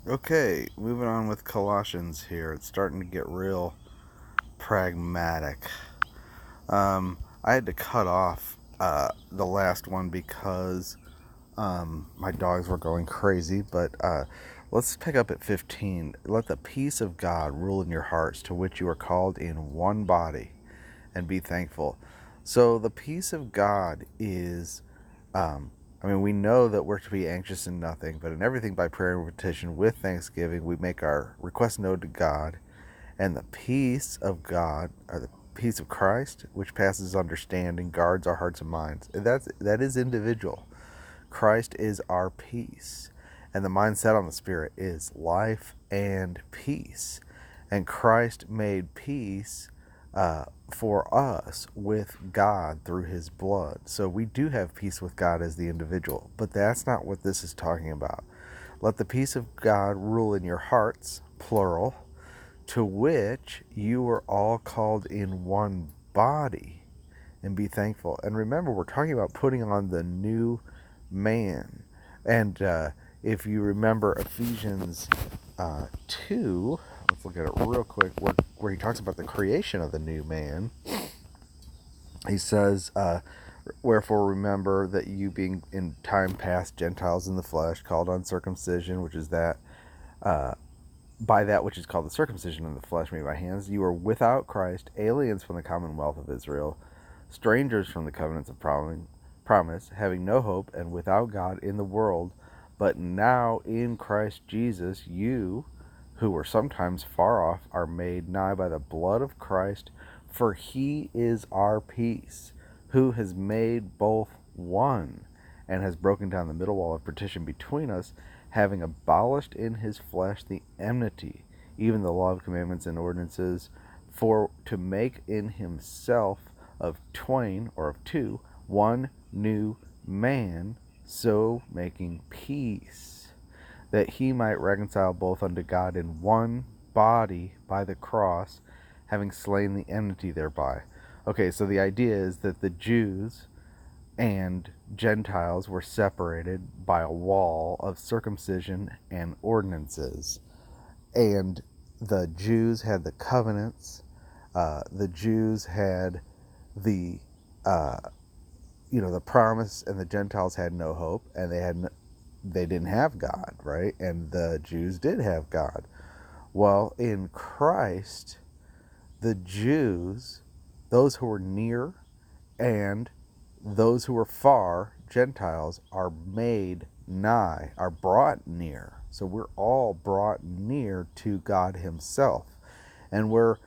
Okay, moving on with Colossians here. It's starting to get real pragmatic. I had to cut off the last one because my dogs were going crazy, but let's pick up at 15. Let the peace of God rule in your hearts, to which you are called in one body, and be thankful. So, the peace of God is we know that we're to be anxious in nothing, but in everything by prayer and petition with thanksgiving, we make our requests known to God, and the peace of God, or the peace of Christ, which passes understanding, guards our hearts and minds. That is individual. Christ is our peace, and the mindset on the Spirit is life and peace. And Christ made peace for us with God through his blood. So we do have peace with God as the individual, but that's not what this is talking about. Let the peace of God rule in your hearts, plural, to which you were all called in one body, and be thankful. And remember, we're talking about putting on the new man. And if you remember Ephesians 2, let's look at it real quick, where he talks about the creation of the new man. He says, wherefore remember that you being in time past Gentiles in the flesh, called uncircumcision, which is that by that which is called the circumcision in the flesh made by hands, you are without Christ, aliens from the commonwealth of Israel, strangers from the covenants of promise, having no hope and without God in the world. But now in Christ Jesus, you who were sometimes far off are made nigh by the blood of Christ, for he is our peace, who has made both one, and has broken down the middle wall of partition between us, having abolished in his flesh the enmity, even the law of commandments and ordinances, for to make in himself of twain, or of two, one new man, so making peace, that he might reconcile both unto God in one body by the cross, having slain the enmity thereby. Okay, so the idea is that the Jews and Gentiles were separated by a wall of circumcision and ordinances. And the Jews had the covenants, the Jews had the the promise, and the Gentiles had no hope, and they didn't have God, right? And the Jews did have God. Well, in Christ, the Jews, those who were near and those who were far, Gentiles, are made nigh, are brought near. So we're all brought near to God himself. And we're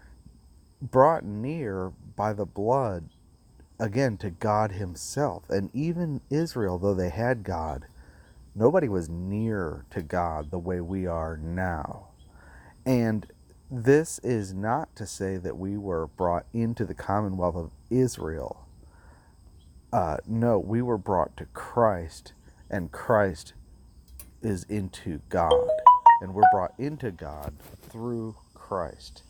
brought near by the blood, again, to God himself. And even Israel, though they had God, nobody was near to God the way we are now. And this is not to say that we were brought into the commonwealth of Israel. No, we were brought to Christ, and Christ is into God. And we're brought into God through Christ.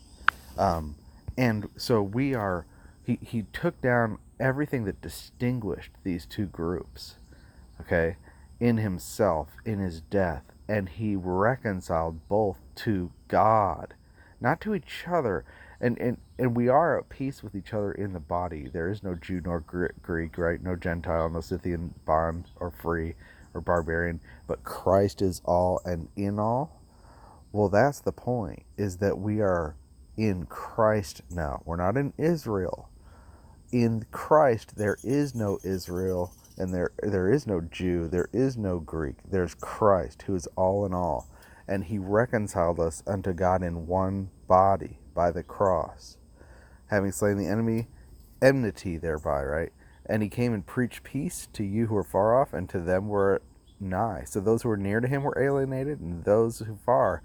And so we are, he took down everything that distinguished these two groups, okay, in himself, in his death, and he reconciled both to God, not to each other. And we are at peace with each other in the body. There is no Jew nor Greek, right? No Gentile, no Scythian, bond or free or barbarian, but Christ is all and in all. Well, that's the point, is that we are in Christ now. We're not in Israel. In Christ, there is no Israel, and there is no Jew, there is no Greek. There's Christ, who is all in all. And he reconciled us unto God in one body by the cross, having slain the enmity thereby, right? And he came and preached peace to you who are far off, and to them were nigh. So those who were near to him were alienated, and those who far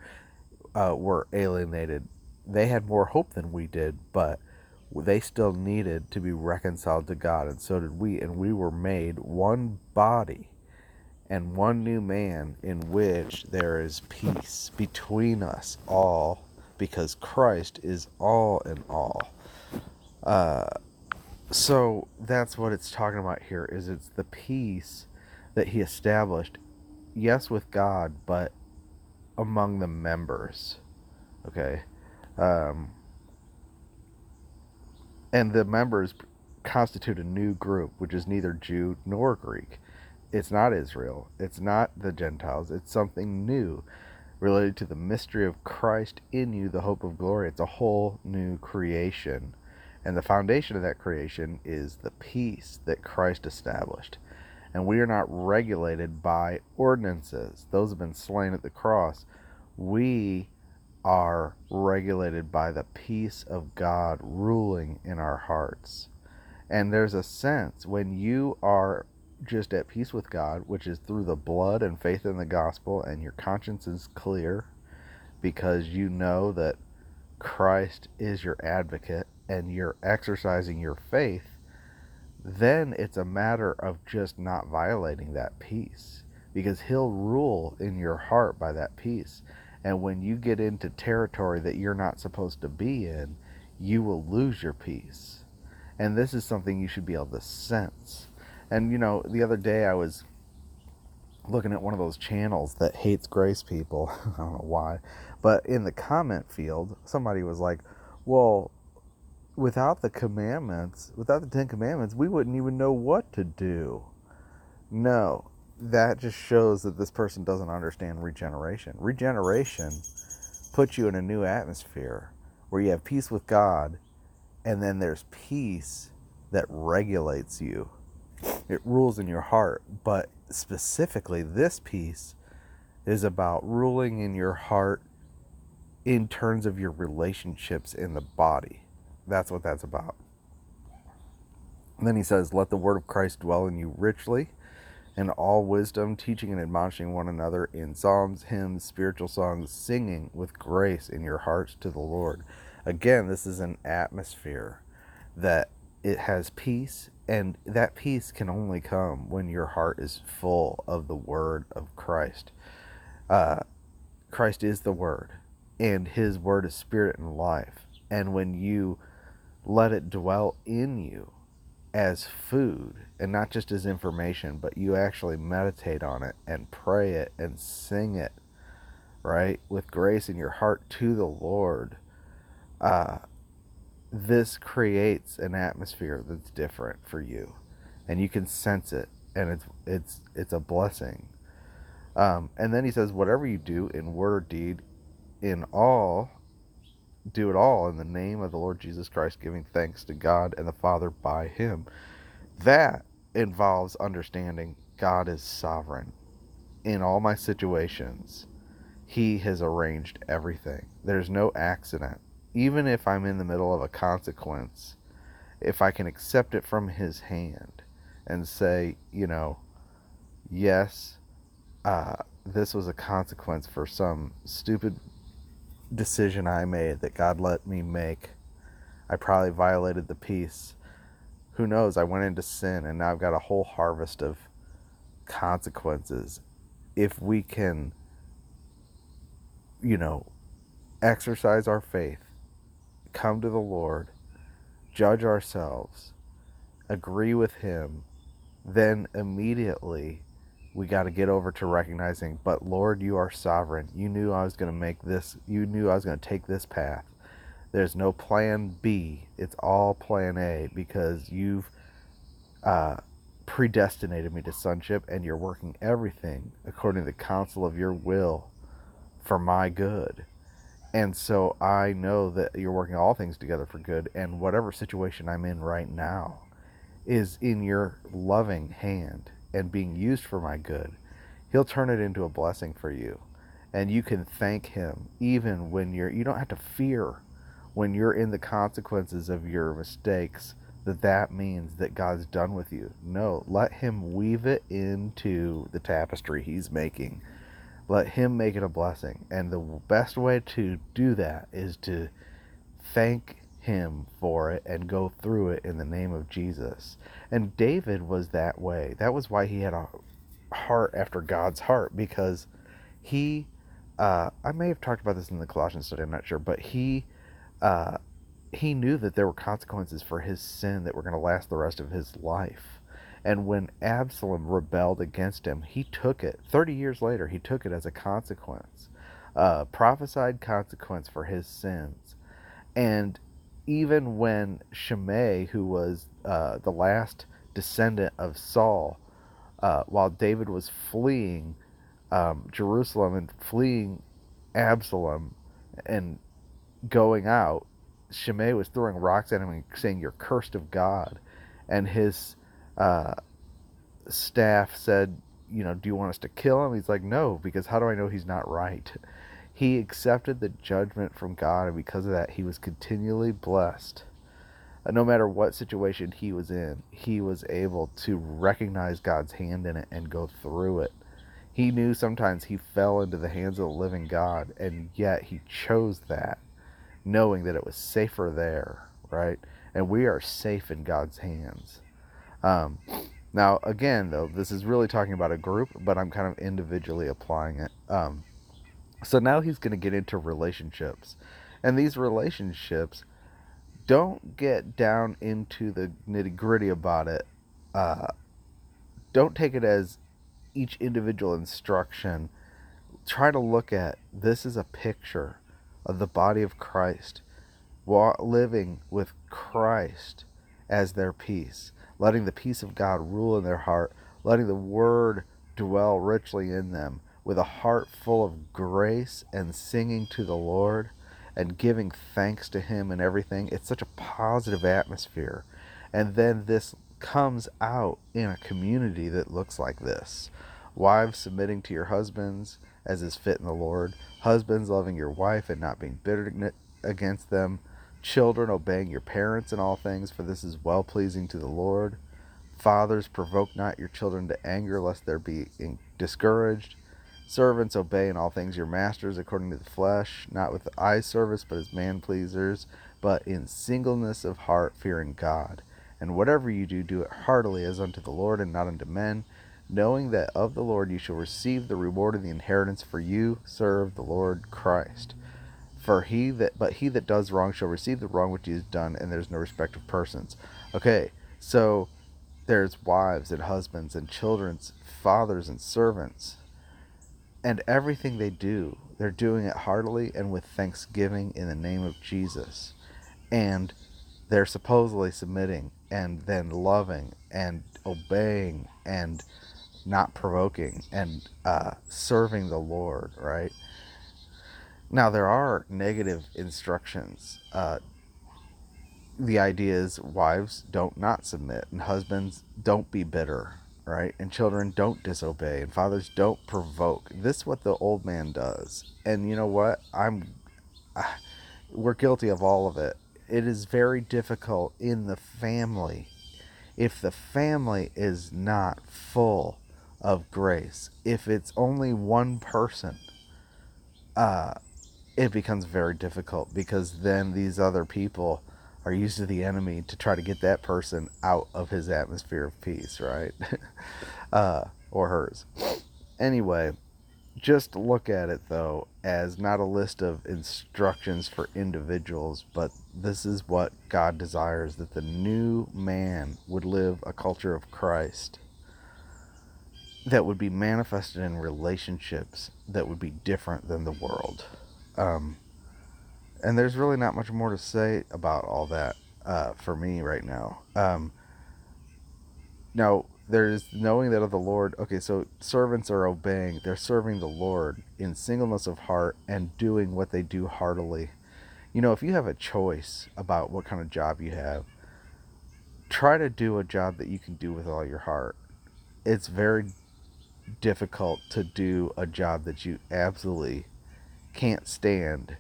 were alienated. They had more hope than we did, but they still needed to be reconciled to God, and so did we. And we were made one body and one new man, in which there is peace between us all, because Christ is all in all. So that's what it's talking about here, is it's the peace that he established, yes, with God, but among the members. Okay. Um, and the members constitute a new group, which is neither Jew nor Greek. It's not Israel. It's not the Gentiles. It's something new related to the mystery of Christ in you, the hope of glory. It's a whole new creation. And the foundation of that creation is the peace that Christ established. And we are not regulated by ordinances. Those have been slain at the cross. We are regulated by the peace of God ruling in our hearts. And there's a sense when you are just at peace with God, which is through the blood and faith in the gospel, and your conscience is clear because you know that Christ is your advocate and you're exercising your faith, then it's a matter of just not violating that peace, because he'll rule in your heart by that peace. And when you get into territory that you're not supposed to be in, you will lose your peace. And this is something you should be able to sense. And the other day I was looking at one of those channels that hates grace people. I don't know why, but in the comment field somebody was like, well, without the commandments, without the 10 commandments, we wouldn't even know what to do. No, that just shows that this person doesn't understand regeneration. Regeneration puts you in a new atmosphere where you have peace with God, and then there's peace that regulates you. It rules in your heart, but specifically this peace is about ruling in your heart in terms of your relationships in the body. That's what that's about. And then he says, let the word of Christ dwell in you richly in all wisdom, teaching and admonishing one another in psalms, hymns, spiritual songs, singing with grace in your hearts to the Lord. Again, this is an atmosphere that it has peace, and that peace can only come when your heart is full of the word of Christ. Christ is the word, and his word is spirit and life. And when you let it dwell in you as food, and not just as information, but you actually meditate on it and pray it and sing it, right, with grace in your heart to the Lord, this creates an atmosphere that's different for you, and you can sense it, and it's a blessing. And then he says, whatever you do in word or deed, do it all in the name of the Lord Jesus Christ, giving thanks to God and the Father by him. That involves understanding God is sovereign in all my situations. He has arranged everything. There's no accident. Even if I'm in the middle of a consequence, if I can accept it from his hand and say, yes, this was a consequence for some stupid decision I made that God let me make. I probably violated the peace. Who knows? I went into sin, and now I've got a whole harvest of consequences. If we can, exercise our faith, come to the Lord, judge ourselves, agree with him, then immediately we got to get over to recognizing, but Lord, you are sovereign. You knew I was going to make this. You knew I was going to take this path. There's no plan B. It's all plan A, because you've predestinated me to sonship, and you're working everything according to the counsel of your will for my good. And so I know that you're working all things together for good, and whatever situation I'm in right now is in your loving hand and being used for my good. He'll turn it into a blessing for you, and you can thank him even when you don't have to fear when you're in the consequences of your mistakes that means that God's done with you. No, let him weave it into the tapestry he's making. Let him make it a blessing. And the best way to do that is to thank him for it and go through it in the name of Jesus. And David was that way. That was why he had a heart after God's heart, because he, I may have talked about this in the Colossians study, I'm not sure, but he knew that there were consequences for his sin that were going to last the rest of his life. And when Absalom rebelled against him, he took it. 30 years later, he took it as a consequence prophesied consequence for his sins. And even when Shimei, who was the last descendant of Saul, while David was fleeing Jerusalem and fleeing Absalom and going out, Shimei was throwing rocks at him and saying, "You're cursed of God." And his uh, staff said, "Do you want us to kill him?" He's like, "No, because how do I know he's not right?" He accepted the judgment from God, and because of that, he was continually blessed. No matter what situation he was in, he was able to recognize God's hand in it and go through it. He knew sometimes he fell into the hands of the living God, and yet he chose that, knowing that it was safer there, right? And we are safe in God's hands. Um, Now, again, though, this is really talking about a group, but I'm kind of individually applying it. So now he's going to get into relationships. And these relationships, don't get down into the nitty gritty about it. Uh, don't take it as each individual instruction. Try to look at this as a picture of the body of Christ, living with Christ as their peace, letting the peace of God rule in their heart, letting the word dwell richly in them, with a heart full of grace and singing to the Lord and giving thanks to Him and everything. It's such a positive atmosphere. And then this comes out in a community that looks like this. Wives submitting to your husbands as is fit in the Lord. Husbands loving your wife and not being bitter against them. Children, obeying your parents in all things, for this is well pleasing to the Lord. Fathers, provoke not your children to anger, lest they be discouraged. Servants, obey in all things your masters according to the flesh, not with eye service, but as man pleasers, but in singleness of heart, fearing God. And whatever you do, do it heartily as unto the Lord and not unto men, knowing that of the Lord you shall receive the reward of the inheritance, for you serve the Lord Christ. But he that does wrong shall receive the wrong which he has done, and there's no respect of persons. Okay, so there's wives and husbands and children's fathers and servants, and everything they do, they're doing it heartily and with thanksgiving in the name of Jesus. And they're supposedly submitting and then loving and obeying and not provoking and serving the Lord, right? Now, there are negative instructions. The idea is wives don't not submit, and husbands don't be bitter, right? And children don't disobey, and fathers don't provoke. This is what the old man does. And you know what? We're guilty of all of it. It is very difficult in the family if the family is not full of grace. If it's only one person, uh, it becomes very difficult, because then these other people are used to the enemy to try to get that person out of his atmosphere of peace, right? Or hers. Anyway, just look at it, though, as not a list of instructions for individuals, but this is what God desires, that the new man would live a culture of Christ that would be manifested in relationships that would be different than the world. Um, and there's really not much more to say about all that for me right now. Now, there's knowing that of the Lord. Okay, so servants are obeying. They're serving the Lord in singleness of heart and doing what they do heartily. If you have a choice about what kind of job you have, try to do a job that you can do with all your heart. It's very difficult to do a job that you absolutely can't stand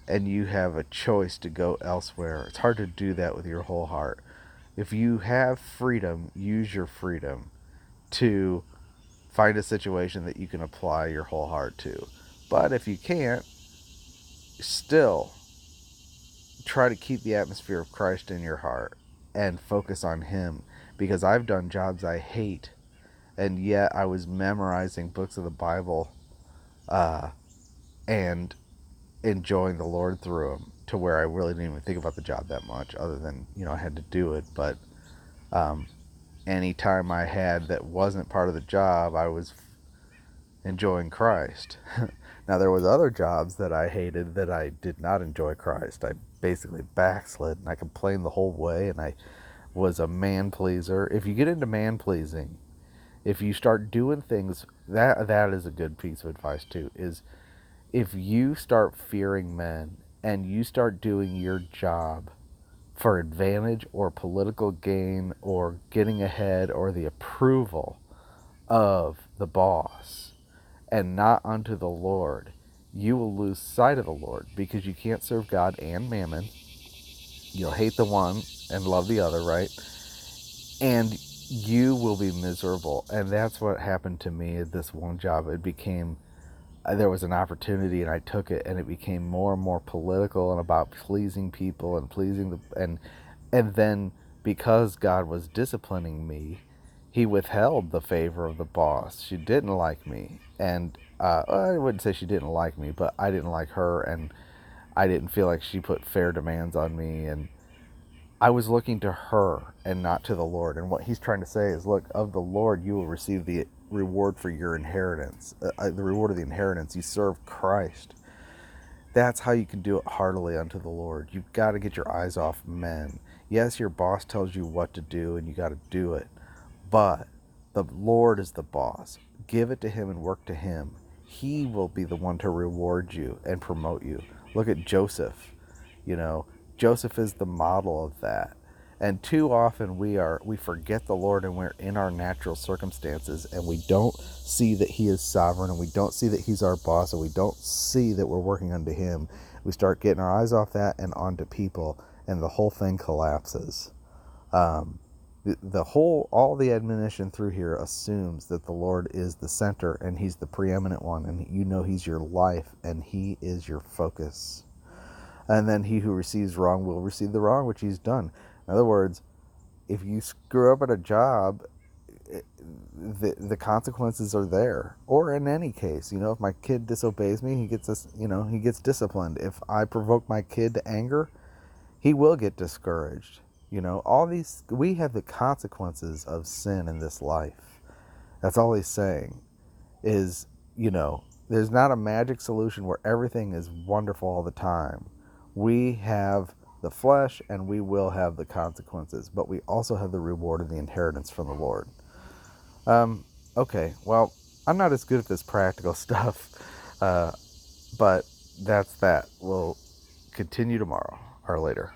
and you have a choice to go elsewhere. It's hard to do that with your whole heart. If you have freedom, use your freedom to find a situation that you can apply your whole heart to. But if you can't, still try to keep the atmosphere of Christ in your heart and focus on Him. Because I've done jobs I hate, and yet I was memorizing books of the Bible and enjoying the Lord through them, to where I really didn't even think about the job that much, other than I had to do it. But any time I had that wasn't part of the job, I was enjoying Christ. Now, there was other jobs that I hated that I did not enjoy Christ. I basically backslid, and I complained the whole way, and I was a man pleaser. If you get into man pleasing, if you start doing things, that is a good piece of advice too, is if you start fearing men and you start doing your job for advantage or political gain or getting ahead or the approval of the boss and not unto the Lord, you will lose sight of the Lord, because you can't serve God and mammon. You'll hate the one and love the other, right? And you will be miserable. And that's what happened to me at this one job. It became, there was an opportunity and I took it, and it became more and more political and about pleasing people and pleasing and then, because God was disciplining me, he withheld the favor of the boss. She didn't like me, and I wouldn't say she didn't like me, but I didn't like her, and I didn't feel like she put fair demands on me, and I was looking to her and not to the Lord. And what he's trying to say is, look, of the Lord you will receive the reward for your inheritance, the reward of the inheritance. You serve Christ. That's how you can do it heartily unto the Lord. You've got to get your eyes off men. Yes, your boss tells you what to do, and you got to do it. But the Lord is the boss. Give it to him and work to him. He will be the one to reward you and promote you. Look at Joseph. You know, Joseph is the model of that. And too often we forget the Lord, and we're in our natural circumstances, and we don't see that he is sovereign, and we don't see that he's our boss, and we don't see that we're working unto him. We start getting our eyes off that and onto people, and the whole thing collapses. All the admonition through here assumes that the Lord is the center, and he's the preeminent one, and you know he's your life, and he is your focus. And then he who receives wrong will receive the wrong which he's done. In other words, if you screw up at a job, the consequences are there. Or in any case, if my kid disobeys me, he gets disciplined. If I provoke my kid to anger, he will get discouraged. We have the consequences of sin in this life. That's all he's saying is, there's not a magic solution where everything is wonderful all the time. We have the flesh, and we will have the consequences, but we also have the reward of the inheritance from the Lord. Okay, well, I'm not as good at this practical stuff, but that's that. We'll continue tomorrow or later.